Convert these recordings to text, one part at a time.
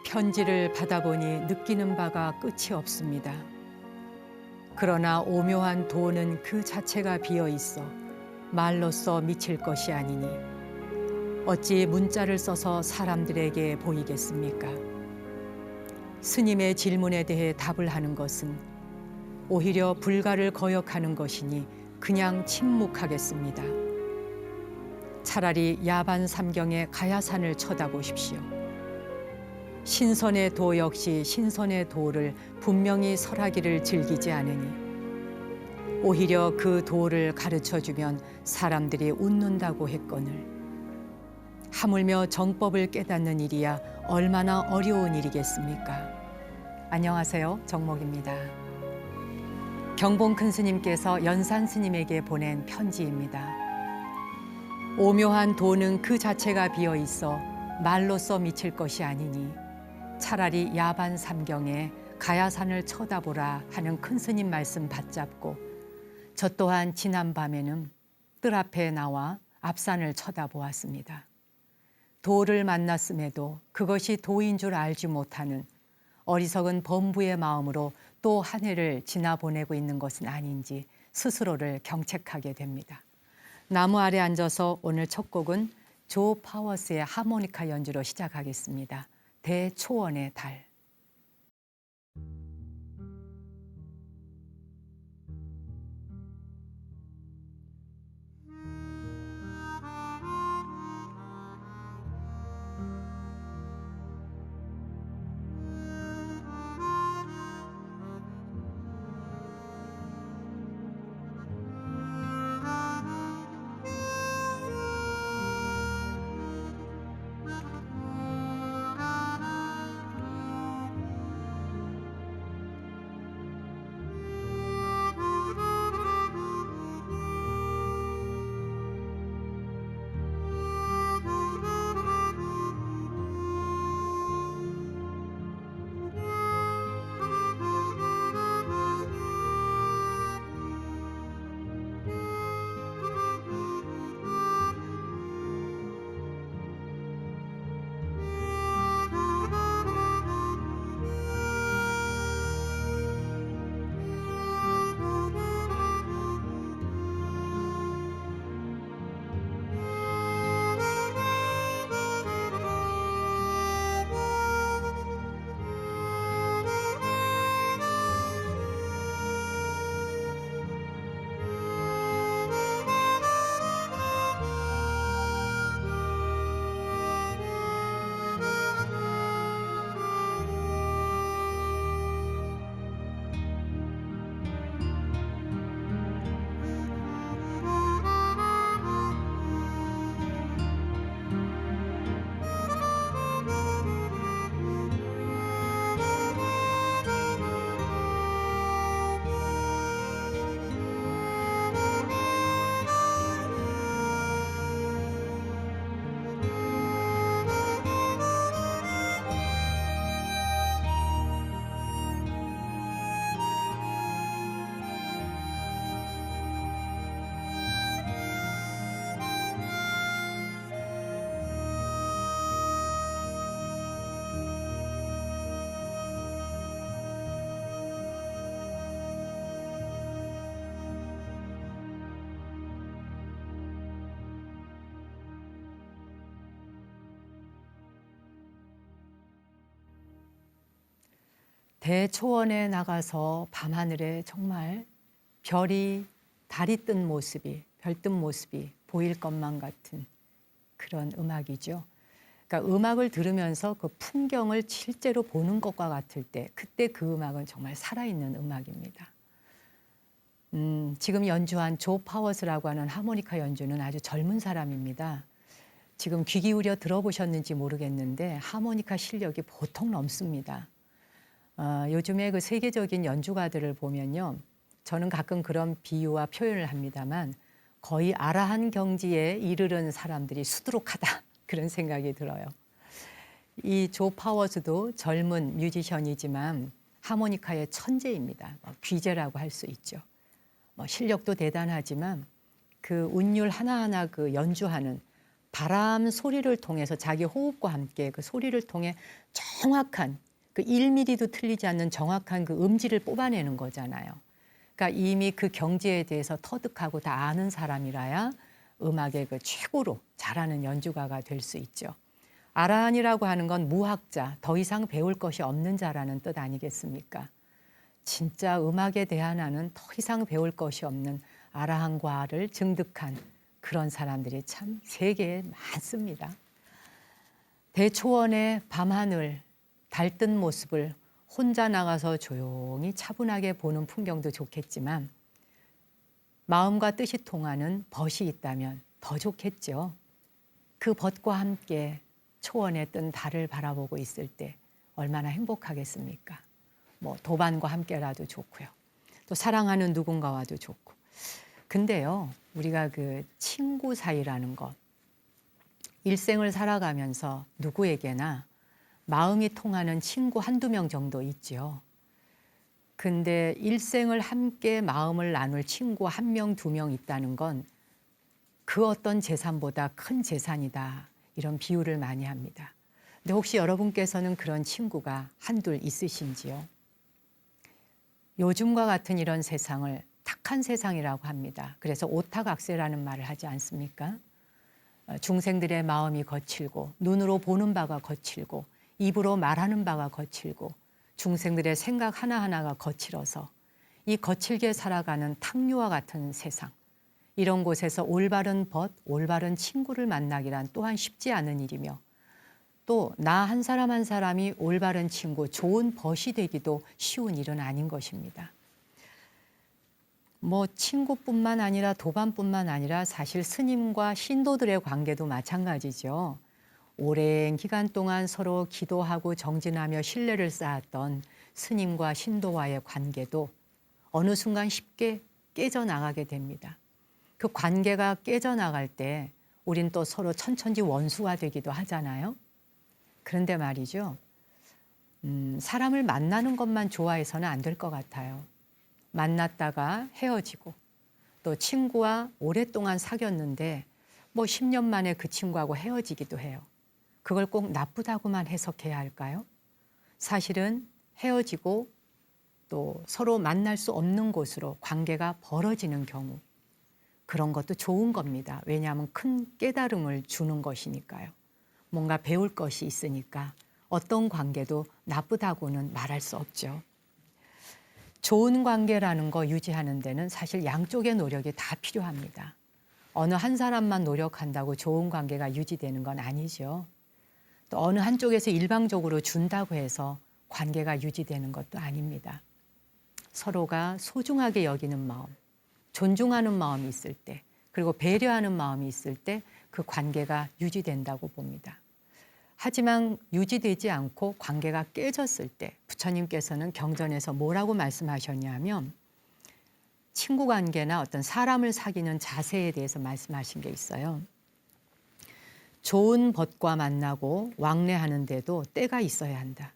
편지를 받아보니 느끼는 바가 끝이 없습니다. 그러나 오묘한 도는 그 자체가 비어 있어 말로써 미칠 것이 아니니 어찌 문자를 써서 사람들에게 보이겠습니까? 스님의 질문에 대해 답을 하는 것은 오히려 불가를 거역하는 것이니 그냥 침묵하겠습니다. 차라리 야반 삼경의 가야산을 쳐다보십시오. 신선의 도 역시 신선의 도를 분명히 설하기를 즐기지 않으니 오히려 그 도를 가르쳐주면 사람들이 웃는다고 했거늘 하물며 정법을 깨닫는 일이야 얼마나 어려운 일이겠습니까? 안녕하세요, 정목입니다. 경봉 큰 스님께서 연산 스님에게 보낸 편지입니다. 오묘한 도는 그 자체가 비어 있어 말로써 미칠 것이 아니니 차라리 야반 삼경에 가야산을 쳐다보라 하는 큰 스님 말씀 받잡고 저 또한 지난 밤에는 뜰 앞에 나와 앞산을 쳐다보았습니다. 도를 만났음에도 그것이 도인 줄 알지 못하는 어리석은 범부의 마음으로 또 한 해를 지나보내고 있는 것은 아닌지 스스로를 경책하게 됩니다. 나무 아래 앉아서 오늘 첫 곡은 조 파워스의 하모니카 연주로 시작하겠습니다. 대초원의 달. 대초원에 나가서 밤하늘에 정말 달이 뜬 모습이, 별 뜬 모습이 보일 것만 같은 그런 음악이죠. 그러니까 음악을 들으면서 그 풍경을 실제로 보는 것과 같을 때 그때 그 음악은 정말 살아있는 음악입니다. 지금 연주한 조 파워스라고 하는 하모니카 연주는 아주 젊은 사람입니다. 지금 귀 기울여 들어보셨는지 모르겠는데 하모니카 실력이 보통 넘습니다. 요즘에 그 세계적인 연주가들을 보면요. 저는 가끔 그런 비유와 표현을 합니다만 거의 아라한 경지에 이르는 사람들이 수두룩하다 그런 생각이 들어요. 이 조 파워스도 젊은 뮤지션이지만 하모니카의 천재입니다. 귀재라고 할 수 있죠. 실력도 대단하지만 그 운율 하나하나 그 연주하는 바람 소리를 통해서 자기 호흡과 함께 그 소리를 통해 정확한 그 1mm도 틀리지 않는 정확한 그 음질을 뽑아내는 거잖아요. 그러니까 이미 그 경지에 대해서 터득하고 다 아는 사람이라야 음악의 그 최고로 잘하는 연주가가 될 수 있죠. 아라한이라고 하는 건 무학자, 더 이상 배울 것이 없는 자라는 뜻 아니겠습니까? 진짜 음악에 대한 더 이상 배울 것이 없는 아라한과를 증득한 그런 사람들이 참 세계에 많습니다. 대초원의 밤하늘, 달뜬 모습을 혼자 나가서 조용히 차분하게 보는 풍경도 좋겠지만 마음과 뜻이 통하는 벗이 있다면 더 좋겠죠. 그 벗과 함께 초원에 뜬 달을 바라보고 있을 때 얼마나 행복하겠습니까? 뭐 도반과 함께라도 좋고요. 또 사랑하는 누군가와도 좋고. 근데요, 우리가 그 친구 사이라는 것, 일생을 살아가면서 누구에게나 마음이 통하는 친구 한두 명 정도 있죠. 근데 일생을 함께 마음을 나눌 친구 한 명, 두 명 있다는 건 그 어떤 재산보다 큰 재산이다. 이런 비유를 많이 합니다. 근데 혹시 여러분께서는 그런 친구가 한둘 있으신지요? 요즘과 같은 이런 세상을 탁한 세상이라고 합니다. 그래서 오탁악세라는 말을 하지 않습니까? 중생들의 마음이 거칠고 눈으로 보는 바가 거칠고 입으로 말하는 바가 거칠고 중생들의 생각 하나하나가 거칠어서 이 거칠게 살아가는 탕류와 같은 세상, 이런 곳에서 올바른 벗, 올바른 친구를 만나기란 또한 쉽지 않은 일이며 또 나 한 사람 한 사람이 올바른 친구, 좋은 벗이 되기도 쉬운 일은 아닌 것입니다. 뭐 친구뿐만 아니라 도반뿐만 아니라 사실 스님과 신도들의 관계도 마찬가지죠. 오랜 기간 동안 서로 기도하고 정진하며 신뢰를 쌓았던 스님과 신도와의 관계도 어느 순간 쉽게 깨져나가게 됩니다. 그 관계가 깨져나갈 때 우린 또 서로 천천히 원수가 되기도 하잖아요. 그런데 말이죠. 사람을 만나는 것만 좋아해서는 안 될 것 같아요. 만났다가 헤어지고 또 친구와 오랫동안 사귀었는데 뭐 10년 만에 그 친구하고 헤어지기도 해요. 그걸 꼭 나쁘다고만 해석해야 할까요? 사실은 헤어지고 또 서로 만날 수 없는 곳으로 관계가 벌어지는 경우, 그런 것도 좋은 겁니다. 왜냐하면 큰 깨달음을 주는 것이니까요. 뭔가 배울 것이 있으니까 어떤 관계도 나쁘다고는 말할 수 없죠. 좋은 관계라는 거 유지하는 데는 사실 양쪽의 노력이 다 필요합니다. 어느 한 사람만 노력한다고 좋은 관계가 유지되는 건 아니죠. 또 어느 한쪽에서 일방적으로 준다고 해서 관계가 유지되는 것도 아닙니다. 서로가 소중하게 여기는 마음, 존중하는 마음이 있을 때, 그리고 배려하는 마음이 있을 때 그 관계가 유지된다고 봅니다. 하지만 유지되지 않고 관계가 깨졌을 때 부처님께서는 경전에서 뭐라고 말씀하셨냐면 친구 관계나 어떤 사람을 사귀는 자세에 대해서 말씀하신 게 있어요. 좋은 벗과 만나고 왕래하는데도 때가 있어야 한다.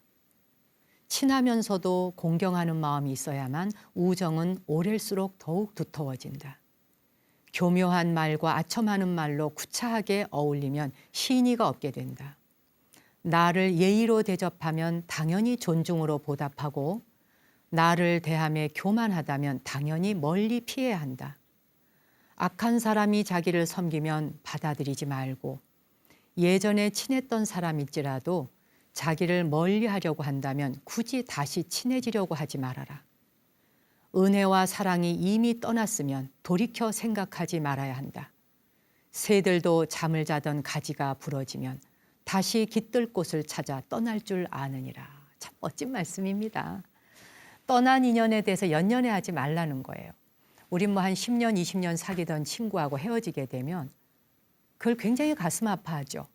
친하면서도 공경하는 마음이 있어야만 우정은 오랠수록 더욱 두터워진다. 교묘한 말과 아첨하는 말로 구차하게 어울리면 신의가 없게 된다. 나를 예의로 대접하면 당연히 존중으로 보답하고 나를 대함에 교만하다면 당연히 멀리 피해야 한다. 악한 사람이 자기를 섬기면 받아들이지 말고 예전에 친했던 사람일지라도 자기를 멀리하려고 한다면 굳이 다시 친해지려고 하지 말아라. 은혜와 사랑이 이미 떠났으면 돌이켜 생각하지 말아야 한다. 새들도 잠을 자던 가지가 부러지면 다시 깃들 곳을 찾아 떠날 줄 아느니라. 참 멋진 말씀입니다. 떠난 인연에 대해서 연연해하지 말라는 거예요. 우린 뭐 한 10년, 20년 사귀던 친구하고 헤어지게 되면 그걸 굉장히 가슴 아파하죠.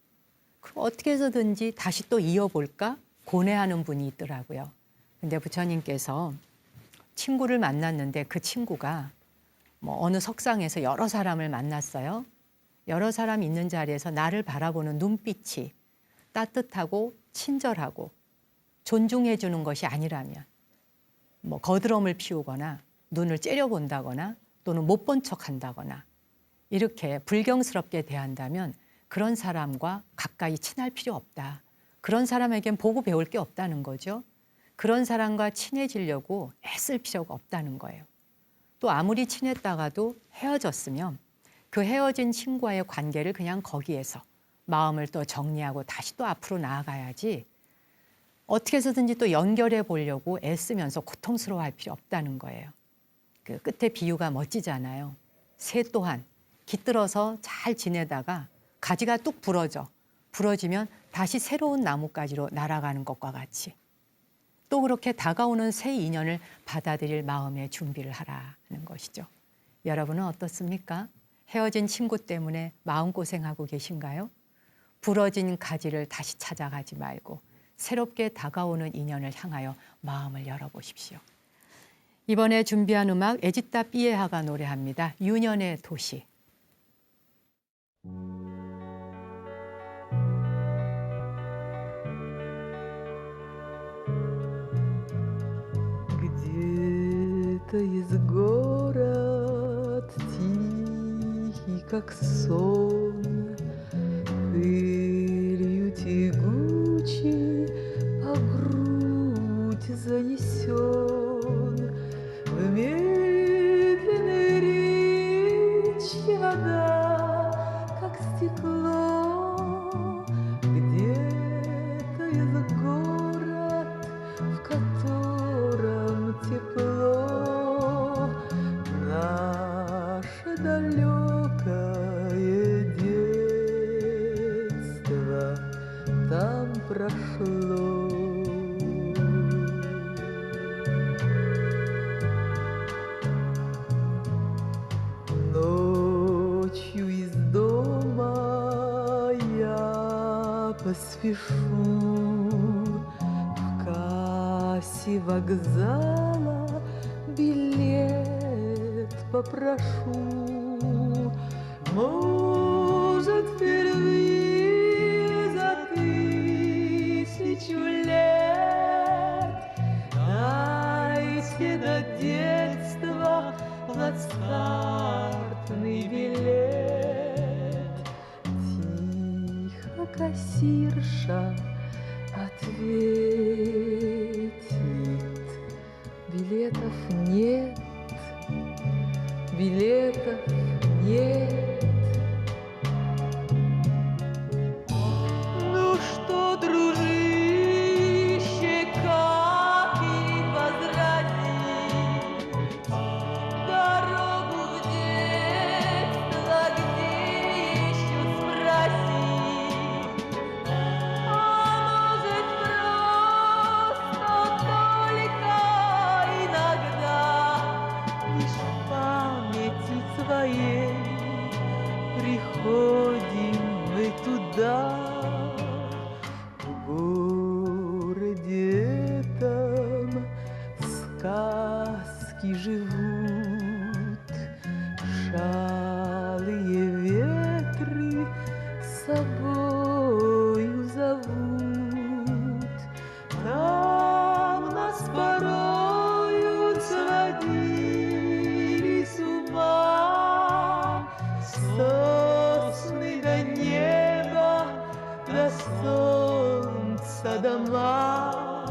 그럼 어떻게 해서든지 다시 또 이어볼까 고뇌하는 분이 있더라고요. 근데 부처님께서 친구를 만났는데 그 친구가 뭐 어느 석상에서 여러 사람을 만났어요. 여러 사람 있는 자리에서 나를 바라보는 눈빛이 따뜻하고 친절하고 존중해 주는 것이 아니라면 뭐 거드럼을 피우거나 눈을 째려본다거나 또는 못 본 척한다거나 이렇게 불경스럽게 대한다면 그런 사람과 가까이 친할 필요 없다. 그런 사람에겐 보고 배울 게 없다는 거죠. 그런 사람과 친해지려고 애쓸 필요가 없다는 거예요. 또 아무리 친했다가도 헤어졌으면 그 헤어진 친구와의 관계를 그냥 거기에서 마음을 또 정리하고 다시 또 앞으로 나아가야지, 어떻게 해서든지 또 연결해 보려고 애쓰면서 고통스러워할 필요 없다는 거예요. 그 끝에 비유가 멋지잖아요. 새 또한 깃들어서 잘 지내다가 가지가 뚝 부러지면 다시 새로운 나뭇가지로 날아가는 것과 같이, 또 그렇게 다가오는 새 인연을 받아들일 마음의 준비를 하라는 것이죠. 여러분은 어떻습니까? 헤어진 친구 때문에 마음고생하고 계신가요? 부러진 가지를 다시 찾아가지 말고 새롭게 다가오는 인연을 향하여 마음을 열어보십시오. 이번에 준비한 음악 에지타 삐에하가 노래합니다. 유년의 도시. Где-то есть город тихий, как сон, пылью тягучей по грудь занесен. В медленной речке вода, как стекло. Где-то есть город, в котором тепло. Наше далекое детство там прошло. Ночью из дома я поспешу, в кассе вокзала билет попрошу. Может, впервые за 1000 лет дайте до детства плацкартный билет. Тихо кассирша ответит: билетов нет, билетов нет. Ну что, дружище, как их возразить? Дорогу в детство где еще спросить? А может, просто только иногда лишь в памяти своей приходим мы туда. В городе этом сказки живут, шалые ветры с собою зовут. Там нас порою сводили с ума сосны до неба, до солнца дома.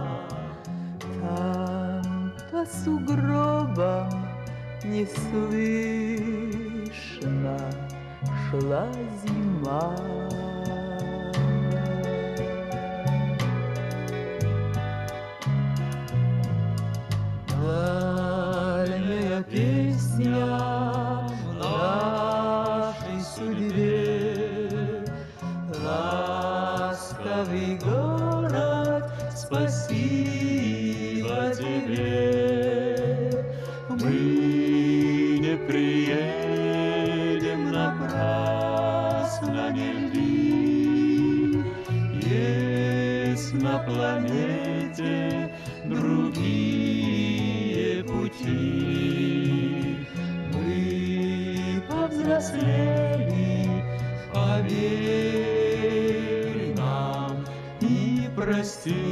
Там по сугробам неслышно шла зима. Дальняя песня в нашей судьбе, ласковый город, спасибо тебе. Мы не приедем напрасно, не лги. Есть на планете другие пути. Мы повзрослели, поверь нам и прости.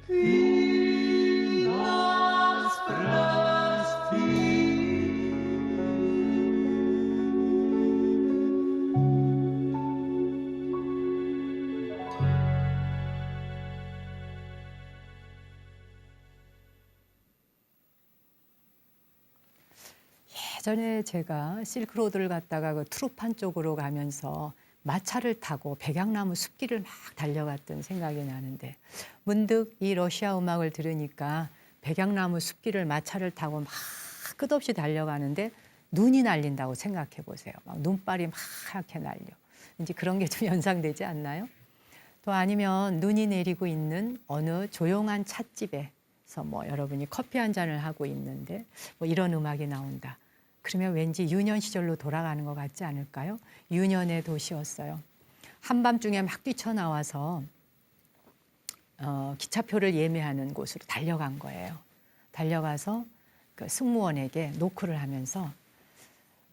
Ты 예전에 제가 실크로드를 갔다가 그 트루판 쪽으로 가면서 마차를 타고 백양나무 숲길을 막 달려갔던 생각이 나는데 문득 이 러시아 음악을 들으니까 백양나무 숲길을 마차를 타고 막 끝없이 달려가는데 눈이 날린다고 생각해 보세요. 막 눈발이 막 하얗게 날려. 왠지 그런 게 좀 연상되지 않나요? 또 아니면 눈이 내리고 있는 어느 조용한 찻집에서 뭐 여러분이 커피 한 잔을 하고 있는데 뭐 이런 음악이 나온다. 그러면 왠지 유년 시절로 돌아가는 것 같지 않을까요? 유년의 도시였어요. 한밤중에 막 뛰쳐나와서 기차표를 예매하는 곳으로 달려간 거예요. 달려가서 그 승무원에게 노크를 하면서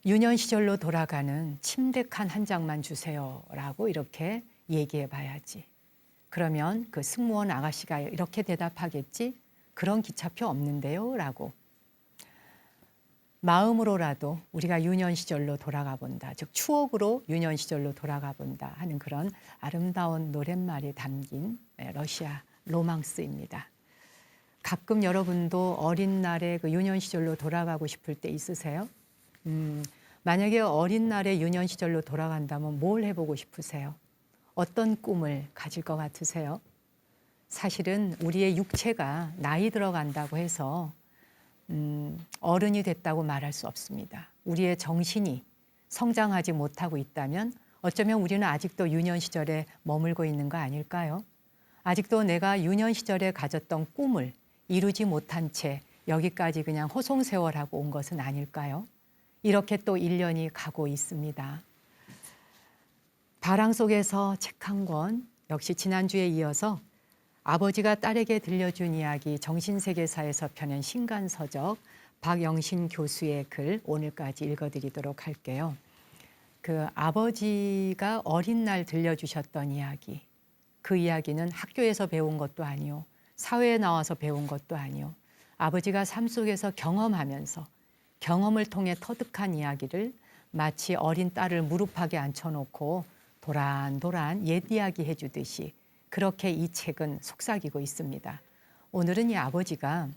유년 시절로 돌아가는 침대 칸 한 장만 주세요라고 이렇게 얘기해 봐야지. 그러면 그 승무원 아가씨가 이렇게 대답하겠지. 그런 기차표 없는데요 라고. 마음으로라도 우리가 유년 시절로 돌아가 본다. 즉 추억으로 유년 시절로 돌아가 본다 하는 그런 아름다운 노랫말이 담긴 러시아 로망스입니다. 가끔 여러분도 어린 날에 그 유년 시절로 돌아가고 싶을 때 있으세요? 만약에 어린 날에 유년 시절로 돌아간다면 뭘 해보고 싶으세요? 어떤 꿈을 가질 것 같으세요? 사실은 우리의 육체가 나이 들어간다고 해서 어른이 됐다고 말할 수 없습니다. 우리의 정신이 성장하지 못하고 있다면 어쩌면 우리는 아직도 유년 시절에 머물고 있는 거 아닐까요? 아직도 내가 유년 시절에 가졌던 꿈을 이루지 못한 채 여기까지 그냥 허송세월하고 온 것은 아닐까요? 이렇게 또 1년이 가고 있습니다. 바람 속에서 책 한 권, 역시 지난주에 이어서 아버지가 딸에게 들려준 이야기 정신세계사에서 펴낸 신간서적 박영신 교수의 글 오늘까지 읽어드리도록 할게요. 그 아버지가 어린 날 들려주셨던 이야기, 그 이야기는 학교에서 배운 것도 아니요, 사회에 나와서 배운 것도 아니요, 아버지가 삶 속에서 경험하면서 경험을 통해 터득한 이야기를 마치 어린 딸을 무릎팍에 앉혀놓고 도란도란 옛 이야기 해주듯이 그렇게 이 책은 속삭이고 있습니다. 오늘은 이 아버지가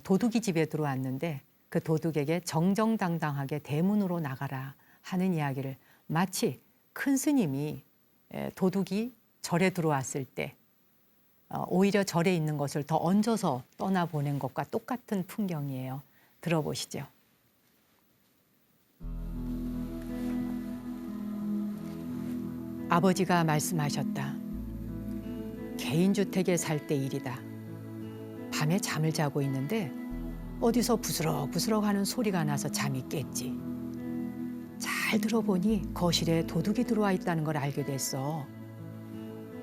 도둑이 집에 들어왔는데 그 도둑에게 정정당당하게 대문으로 나가라 하는 이야기를 마치 큰 스님이 도둑이 절에 들어왔을 때 오히려 절에 있는 것을 더 얹어서 떠나보낸 것과 똑같은 풍경이에요. 들어보시죠. 아버지가 말씀하셨다. 개인주택에 살 때 일이다. 밤에 잠을 자고 있는데 어디서 부스럭부스럭 하는 소리가 나서 잠이 깼지. 잘 들어보니 거실에 도둑이 들어와 있다는 걸 알게 됐어.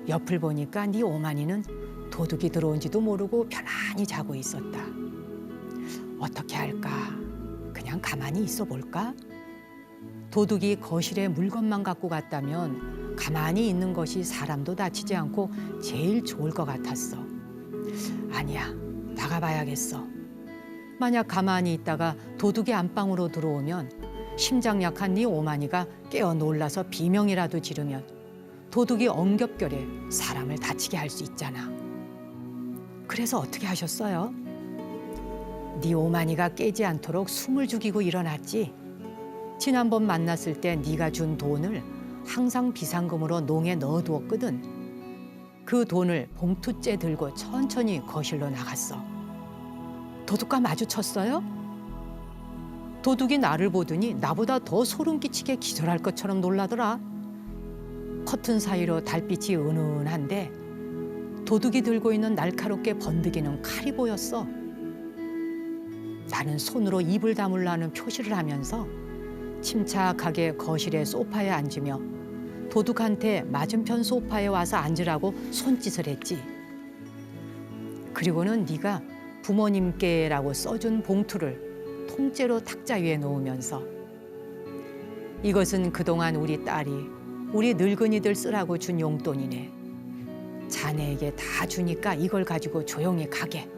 옆을 보니까 네 오마니는 도둑이 들어온지도 모르고 편안히 자고 있었다. 어떻게 할까? 그냥 가만히 있어 볼까? 도둑이 거실에 물건만 갖고 갔다면 가만히 있는 것이 사람도 다치지 않고 제일 좋을 것 같았어. 아니야, 나가봐야겠어. 만약 가만히 있다가 도둑이 안방으로 들어오면 심장 약한 네 오마니가 깨어 놀라서 비명이라도 지르면 도둑이 엉겹결에 사람을 다치게 할 수 있잖아. 그래서 어떻게 하셨어요? 네 오마니가 깨지 않도록 숨을 죽이고 일어났지. 지난번 만났을 때 네가 준 돈을 항상 비상금으로 농에 넣어두었거든. 그 돈을 봉투째 들고 천천히 거실로 나갔어. 도둑과 마주쳤어요? 도둑이 나를 보더니 나보다 더 소름 끼치게 기절할 것처럼 놀라더라. 커튼 사이로 달빛이 은은한데 도둑이 들고 있는 날카롭게 번득이는 칼이 보였어. 나는 손으로 입을 다물라는 표시를 하면서 침착하게 거실의 소파에 앉으며 도둑한테 맞은편 소파에 와서 앉으라고 손짓을 했지. 그리고는 네가 부모님께라고 써준 봉투를 통째로 탁자 위에 놓으면서 이것은 그동안 우리 딸이 우리 늙은이들 쓰라고 준 용돈이네. 자네에게 다 주니까 이걸 가지고 조용히 가게.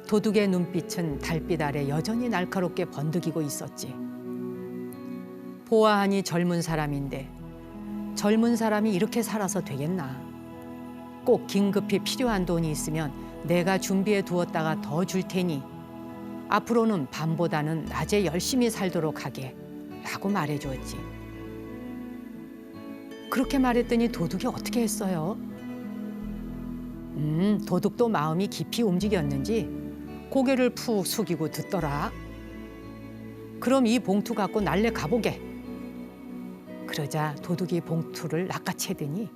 도둑의 눈빛은 달빛 아래 여전히 날카롭게 번득이고 있었지. 보아하니 젊은 사람인데 젊은 사람이 이렇게 살아서 되겠나. 꼭 긴급히 필요한 돈이 있으면 내가 준비해 두었다가 더 줄 테니 앞으로는 밤보다는 낮에 열심히 살도록 하게 라고 말해주었지. 그렇게 말했더니 도둑이 어떻게 했어요? 도둑도 마음이 깊이 움직였는지 고개를 푹 숙이고 듣더라. 그럼 이 봉투 갖고 날래 가보게. 그러자 도둑이 봉투를 낚아채더니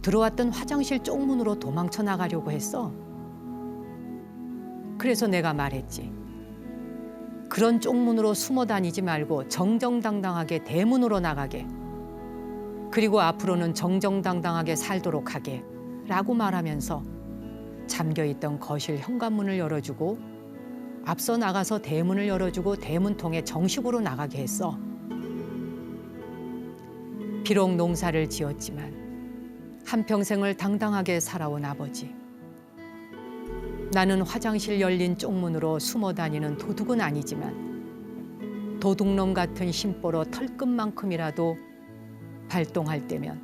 들어왔던 화장실 쪽문으로 도망쳐 나가려고 했어. 그래서 내가 말했지. 그런 쪽문으로 숨어 다니지 말고 정정당당하게 대문으로 나가게. 그리고 앞으로는 정정당당하게 살도록 하게 라고 말하면서 잠겨있던 거실 현관문을 열어주고 앞서 나가서 대문을 열어주고 대문통에 정식으로 나가게 했어. 비록 농사를 지었지만 한평생을 당당하게 살아온 아버지. 나는 화장실 열린 쪽문으로 숨어 다니는 도둑은 아니지만 도둑놈 같은 심보로 털끝만큼이라도 발동할 때면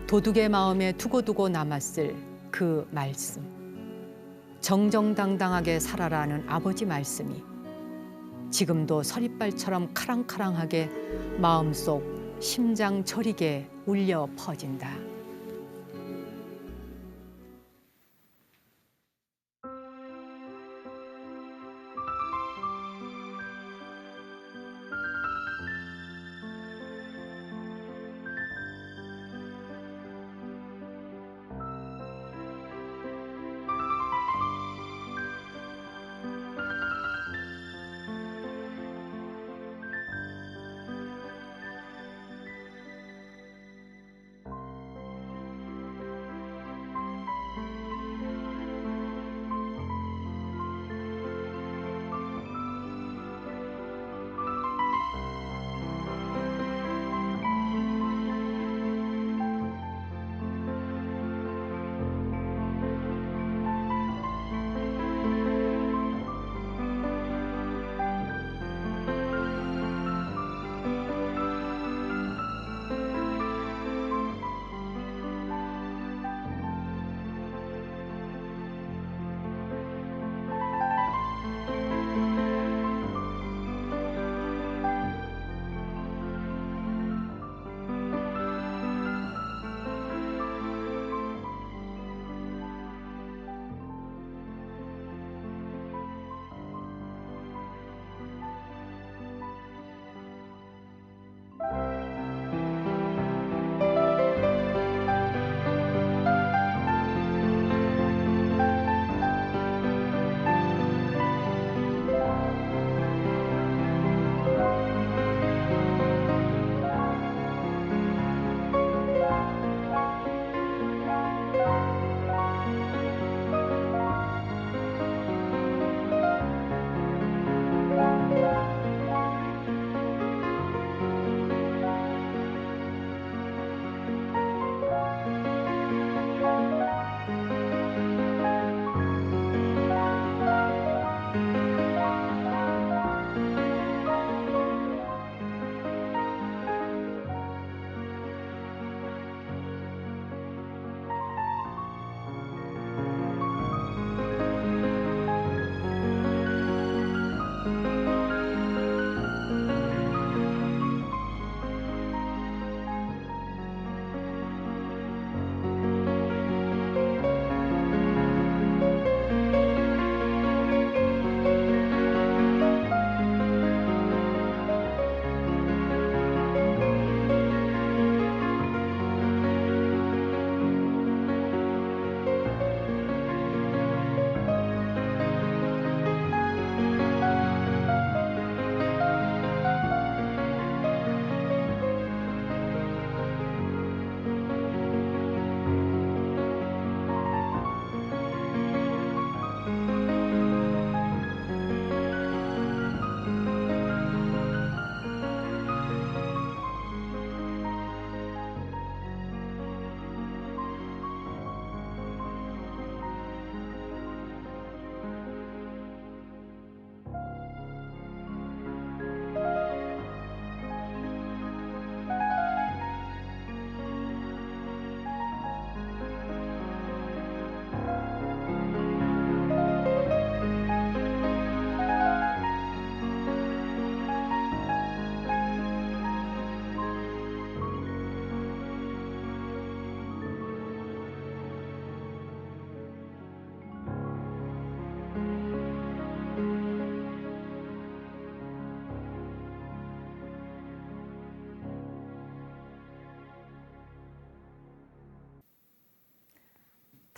도둑의 마음에 두고두고 남았을 그 말씀. 정정당당하게 살아라는 아버지 말씀이 지금도 서리발처럼 카랑카랑하게 마음속 심장 저리게 울려 퍼진다.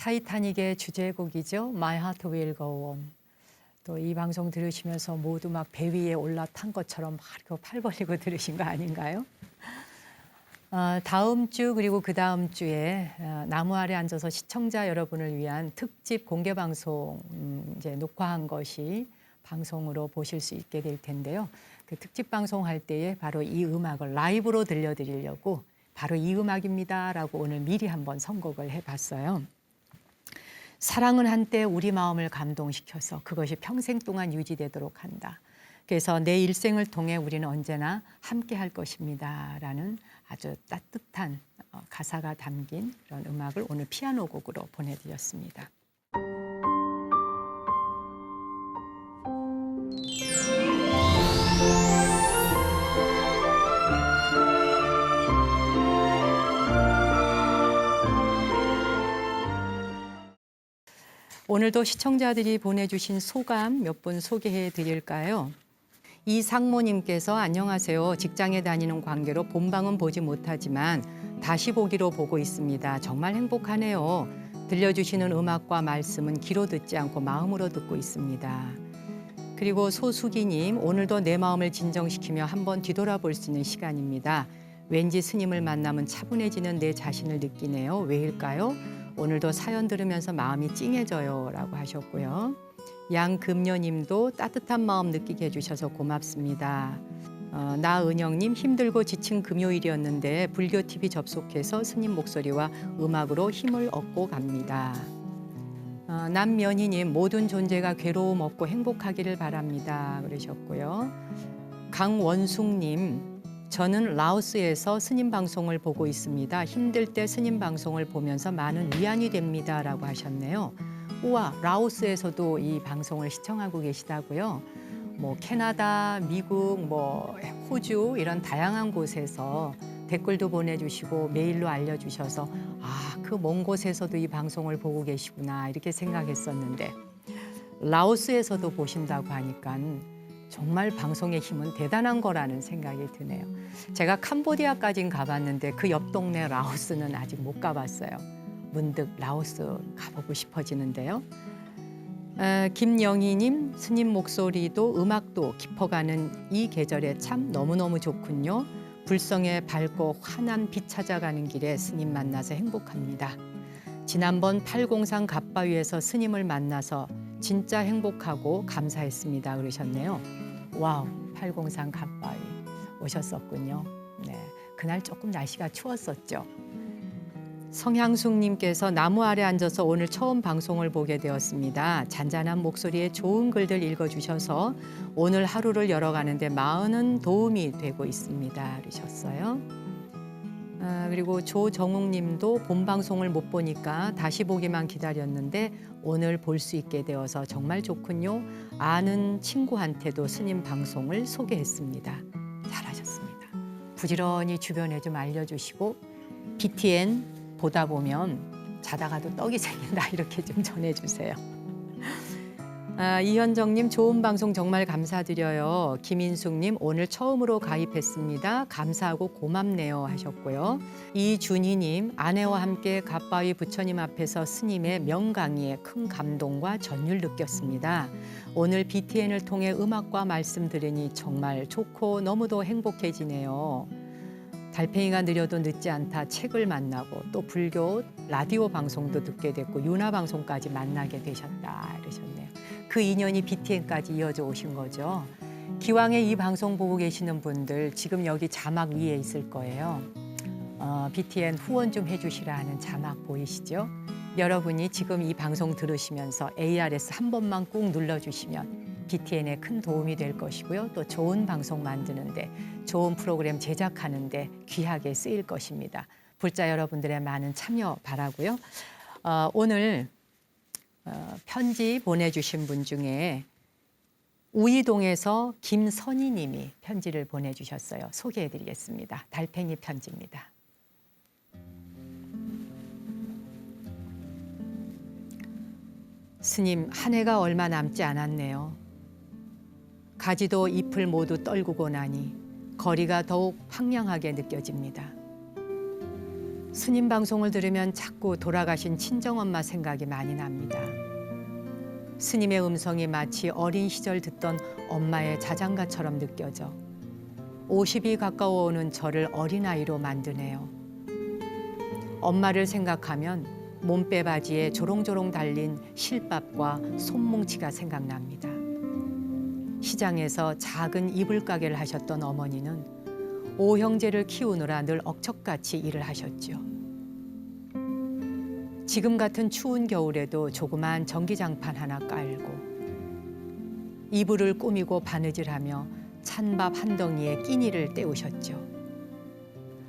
타이타닉의 주제곡이죠. My Heart Will Go On. 또 이 방송 들으시면서 모두 막 배 위에 올라탄 것처럼 막 이렇게 팔 벌리고 들으신 거 아닌가요? 다음 주 그리고 그 다음 주에 나무 아래 앉아서 시청자 여러분을 위한 특집 공개 방송 이제 녹화한 것이 방송으로 보실 수 있게 될 텐데요. 그 특집 방송할 때에 바로 이 음악을 라이브로 들려드리려고 바로 이 음악입니다라고 오늘 미리 한번 선곡을 해봤어요. 사랑은 한때 우리 마음을 감동시켜서 그것이 평생 동안 유지되도록 한다. 그래서 내 일생을 통해 우리는 언제나 함께 할 것입니다. 라는 아주 따뜻한 가사가 담긴 그런 음악을 오늘 피아노 곡으로 보내드렸습니다. 오늘도 시청자들이 보내주신 소감 몇 분 소개해 드릴까요? 이상모님께서 안녕하세요. 직장에 다니는 관계로 본방은 보지 못하지만 다시 보기로 보고 있습니다. 정말 행복하네요. 들려주시는 음악과 말씀은 귀로 듣지 않고 마음으로 듣고 있습니다. 그리고 소수기님, 오늘도 내 마음을 진정시키며 한번 뒤돌아볼 수 있는 시간입니다. 왠지 스님을 만나면 차분해지는 내 자신을 느끼네요. 왜일까요? 오늘도 사연 들으면서 마음이 찡해져요 라고 하셨고요. 양금녀님도 따뜻한 마음 느끼게 해주셔서 고맙습니다. 나은영님, 힘들고 지친 금요일이었는데 불교TV 접속해서 스님 목소리와 음악으로 힘을 얻고 갑니다. 남면희님, 모든 존재가 괴로움 없고 행복하기를 바랍니다 그러셨고요. 강원숙님, 저는 라오스에서 스님 방송을 보고 있습니다. 힘들 때 스님 방송을 보면서 많은 위안이 됩니다 라고 하셨네요. 우와, 라오스에서도 이 방송을 시청하고 계시다고요? 뭐 캐나다, 미국, 뭐 호주 이런 다양한 곳에서 댓글도 보내주시고 메일로 알려주셔서 그 먼 곳에서도 이 방송을 보고 계시구나 이렇게 생각했었는데 라오스에서도 보신다고 하니까 정말 방송의 힘은 대단한 거라는 생각이 드네요. 제가 캄보디아까지는 가봤는데 그 옆 동네 라오스는 아직 못 가봤어요. 문득 라오스 가보고 싶어지는데요. 김영희님, 스님 목소리도 음악도 깊어가는 이 계절에 참 너무너무 좋군요. 불성에 밝고 환한 빛 찾아가는 길에 스님 만나서 행복합니다. 지난번 803 갓바위에서 스님을 만나서 진짜 행복하고 감사했습니다 그러셨네요. 와우, 803 갓바위 오셨었군요. 네, 그날 조금 날씨가 추웠었죠. 성향숙님께서 나무 아래 앉아서 오늘 처음 방송을 보게 되었습니다. 잔잔한 목소리에 좋은 글들 읽어주셔서 오늘 하루를 열어가는데 많은 도움이 되고 있습니다 그러셨어요. 그리고 조정욱님도 본 방송을 못 보니까 다시 보기만 기다렸는데 오늘 볼 수 있게 되어서 정말 좋군요. 아는 친구한테도 스님 방송을 소개했습니다. 잘하셨습니다. 부지런히 주변에 좀 알려주시고 BTN 보다 보면 자다가도 떡이 생긴다 이렇게 좀 전해주세요. 이현정님, 좋은 방송 정말 감사드려요. 김인숙님, 오늘 처음으로 가입했습니다. 감사하고 고맙네요 하셨고요. 이준희님, 아내와 함께 갓바위 부처님 앞에서 스님의 명강의에 큰 감동과 전율 느꼈습니다. 오늘 BTN을 통해 음악과 말씀 들으니 정말 좋고 너무도 행복해지네요. 달팽이가 느려도 늦지 않다 책을 만나고 또 불교 라디오 방송도 듣게 됐고 윤화 방송까지 만나게 되셨다 이러셨네요. 그 인연이 BTN까지 이어져 오신 거죠. 기왕에 이 방송 보고 계시는 분들 지금 여기 자막 위에 있을 거예요. BTN 후원 좀 해주시라 하는 자막 보이시죠? 여러분이 지금 이 방송 들으시면서 ARS 한 번만 꾹 눌러주시면 BTN에 큰 도움이 될 것이고요. 또 좋은 방송 만드는데 좋은 프로그램 제작하는데 귀하게 쓰일 것입니다. 불자 여러분들의 많은 참여 바라고요. 오늘 편지 보내주신 분 중에 우이동에서 김선희 님이 편지를 보내주셨어요. 소개해드리겠습니다. 달팽이 편지입니다. 스님, 한 해가 얼마 남지 않았네요. 가지도 잎을 모두 떨구고 나니 거리가 더욱 황량하게 느껴집니다. 스님 방송을 들으면 자꾸 돌아가신 친정엄마 생각이 많이 납니다. 스님의 음성이 마치 어린 시절 듣던 엄마의 자장가처럼 느껴져 50이 가까워오는 저를 어린아이로 만드네요. 엄마를 생각하면 몸빼바지에 조롱조롱 달린 실밥과 손뭉치가 생각납니다. 시장에서 작은 이불 가게를 하셨던 어머니는 5형제를 키우느라 늘 억척같이 일을 하셨죠. 지금 같은 추운 겨울에도 조그만 전기장판 하나 깔고 이불을 꾸미고 바느질하며 찬밥 한 덩이에 끼니를 때우셨죠.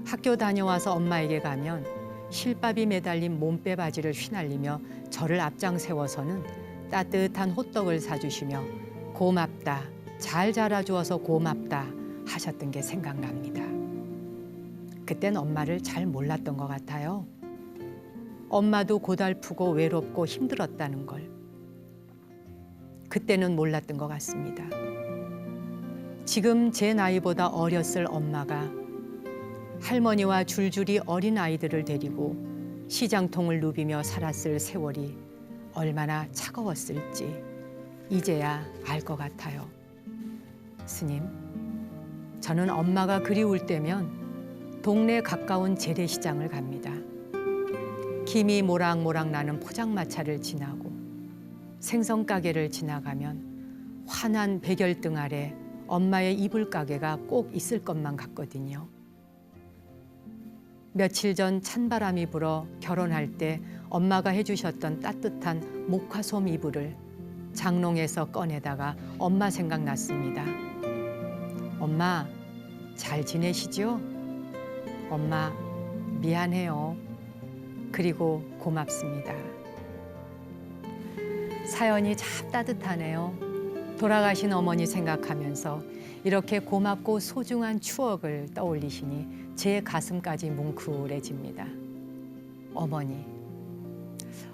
학교 다녀와서 엄마에게 가면 실밥이 매달린 몸빼바지를 휘날리며 저를 앞장 세워서는 따뜻한 호떡을 사주시며 고맙다, 잘 자라주어서 고맙다 하셨던 게 생각납니다. 그땐 엄마를 잘 몰랐던 것 같아요. 엄마도 고달프고 외롭고 힘들었다는 걸 그때는 몰랐던 것 같습니다. 지금 제 나이보다 어렸을 엄마가 할머니와 줄줄이 어린 아이들을 데리고 시장통을 누비며 살았을 세월이 얼마나 차가웠을지 이제야 알 것 같아요. 스님, 저는 엄마가 그리울 때면 동네 가까운 재래시장을 갑니다. 김이 모락모락 나는 포장마차를 지나고 생선가게를 지나가면 환한 백열등 아래 엄마의 이불 가게가 꼭 있을 것만 같거든요. 며칠 전 찬바람이 불어 결혼할 때 엄마가 해주셨던 따뜻한 목화솜 이불을 장롱에서 꺼내다가 엄마 생각났습니다. 엄마, 잘 지내시죠? 엄마, 미안해요. 그리고 고맙습니다. 사연이 참 따뜻하네요. 돌아가신 어머니 생각하면서 이렇게 고맙고 소중한 추억을 떠올리시니 제 가슴까지 뭉클해집니다.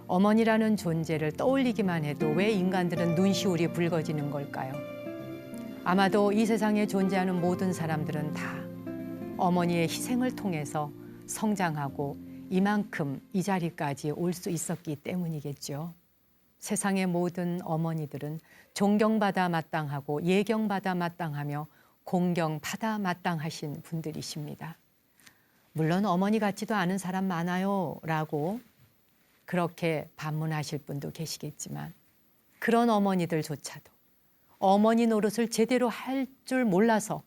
어머니라는 존재를 떠올리기만 해도 왜 인간들은 눈시울이 붉어지는 걸까요? 아마도 이 세상에 존재하는 모든 사람들은 다 어머니의 희생을 통해서 성장하고 이만큼 이 자리까지 올 수 있었기 때문이겠죠. 세상의 모든 어머니들은 존경받아 마땅하고 예경받아 마땅하며 공경받아 마땅하신 분들이십니다. 물론 어머니 같지도 않은 사람 많아요 라고 그렇게 반문하실 분도 계시겠지만 그런 어머니들조차도 어머니 노릇을 제대로 할 줄 몰라서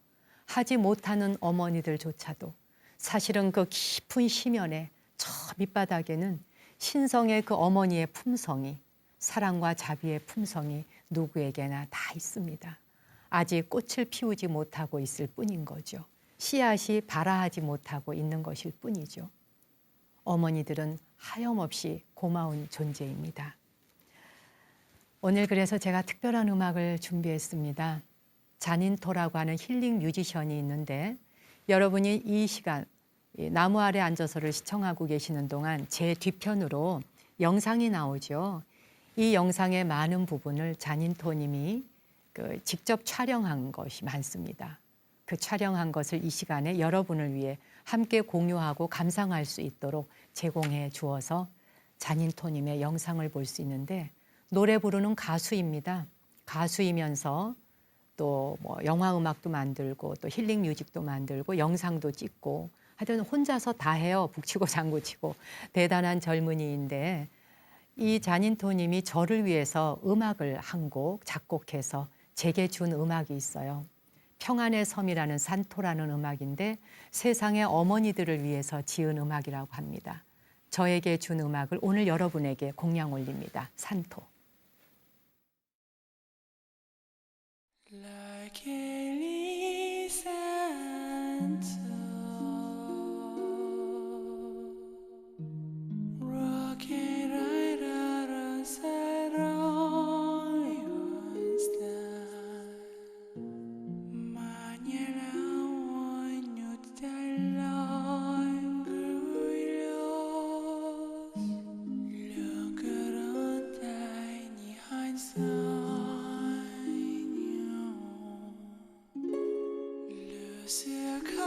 하지 못하는 어머니들조차도 사실은 그 깊은 심연에 저 밑바닥에는 신성의 그 어머니의 품성이 사랑과 자비의 품성이 누구에게나 다 있습니다. 아직 꽃을 피우지 못하고 있을 뿐인 거죠. 씨앗이 발아하지 못하고 있는 것일 뿐이죠. 어머니들은 하염없이 고마운 존재입니다. 오늘 그래서 제가 특별한 음악을 준비했습니다. 자닌토라고 하는 힐링 뮤지션이 있는데 여러분이 이 시간 나무 아래 앉아서를 시청하고 계시는 동안 제 뒤편으로 영상이 나오죠. 이 영상의 많은 부분을 자닌토님이 직접 촬영한 것이 많습니다. 그 촬영한 것을 이 시간에 여러분을 위해 함께 공유하고 감상할 수 있도록 제공해 주어서 자닌토님의 영상을 볼 수 있는데 노래 부르는 가수입니다. 가수이면서 또 뭐 영화 음악도 만들고 또 힐링 뮤직도 만들고 영상도 찍고 하여튼 혼자서 다 해요. 북치고 장구치고 대단한 젊은이인데 이 자닌토님이 저를 위해서 음악을 한 곡 작곡해서 제게 준 음악이 있어요. 평안의 섬이라는 산토라는 음악인데 세상의 어머니들을 위해서 지은 음악이라고 합니다. 저에게 준 음악을 오늘 여러분에게 공양 올립니다. 산토. Like a Santo, rocket right out of Sarayon's life. Mañana año del orgullos, logrará ni hansa. Le circle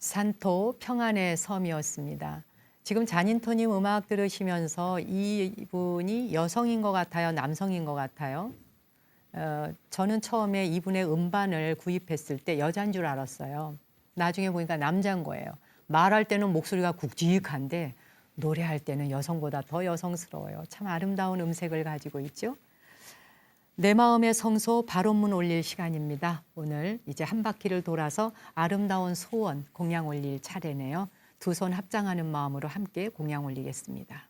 산토 평안의 섬이었습니다. 지금 자닌토님 음악 들으시면서 이분이 여성인 것 같아요? 남성인 것 같아요? 저는 처음에 이분의 음반을 구입했을 때 여자인 줄 알았어요. 나중에 보니까 남자인 거예요. 말할 때는 목소리가 굵직한데 노래할 때는 여성보다 더 여성스러워요. 참 아름다운 음색을 가지고 있죠. 내 마음의 성소 발원문 올릴 시간입니다. 오늘 이제 한 바퀴를 돌아서 아름다운 소원 공양 올릴 차례네요. 두 손 합장하는 마음으로 함께 공양 올리겠습니다.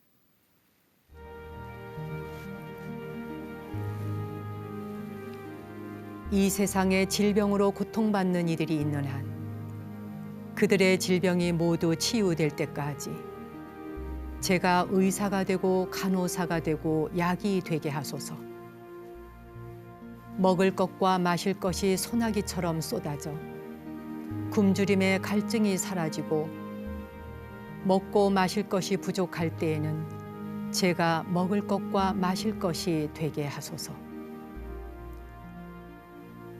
이 세상에 질병으로 고통받는 이들이 있는 한 그들의 질병이 모두 치유될 때까지 제가 의사가 되고 간호사가 되고 약이 되게 하소서. 먹을 것과 마실 것이 소나기처럼 쏟아져 굶주림의 갈증이 사라지고 먹고 마실 것이 부족할 때에는 제가 먹을 것과 마실 것이 되게 하소서.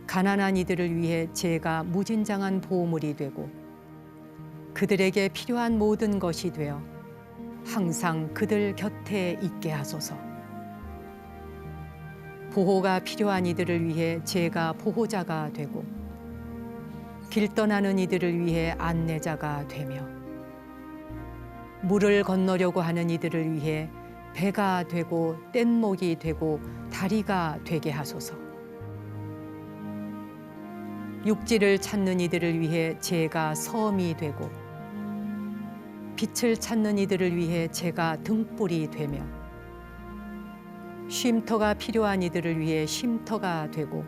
가난한 이들을 위해 제가 무진장한 보물이 되고 그들에게 필요한 모든 것이 되어 항상 그들 곁에 있게 하소서. 보호가 필요한 이들을 위해 제가 보호자가 되고 길 떠나는 이들을 위해 안내자가 되며 물을 건너려고 하는 이들을 위해 배가 되고 뗏목이 되고 다리가 되게 하소서. 육지를 찾는 이들을 위해 제가 섬이 되고 빛을 찾는 이들을 위해 제가 등불이 되며 쉼터가 필요한 이들을 위해 쉼터가 되고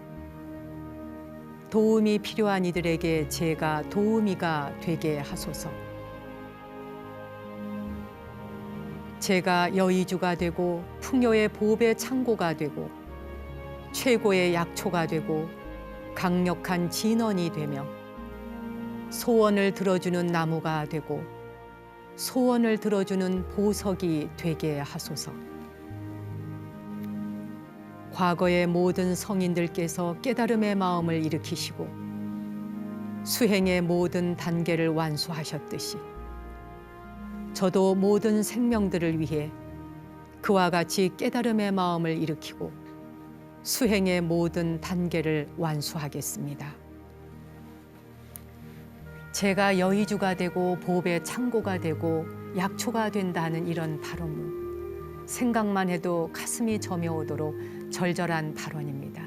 도움이 필요한 이들에게 제가 도우미가 되게 하소서. 제가 여의주가 되고 풍요의 보배 창고가 되고 최고의 약초가 되고 강력한 진원이 되며 소원을 들어주는 나무가 되고 소원을 들어주는 보석이 되게 하소서. 과거의 모든 성인들께서 깨달음의 마음을 일으키시고 수행의 모든 단계를 완수하셨듯이 저도 모든 생명들을 위해 그와 같이 깨달음의 마음을 일으키고 수행의 모든 단계를 완수하겠습니다. 제가 여의주가 되고 보배 창고가 되고 약초가 된다는 이런 발언문, 생각만 해도 가슴이 저며오도록 절절한 발언입니다.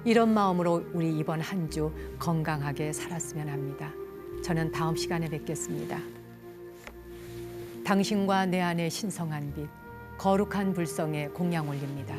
이런 마음으로 우리 이번 한 주 건강하게 살았으면 합니다. 저는 다음 시간에 뵙겠습니다. 당신과 내 안의 신성한 빛, 거룩한 불성에 공양 올립니다.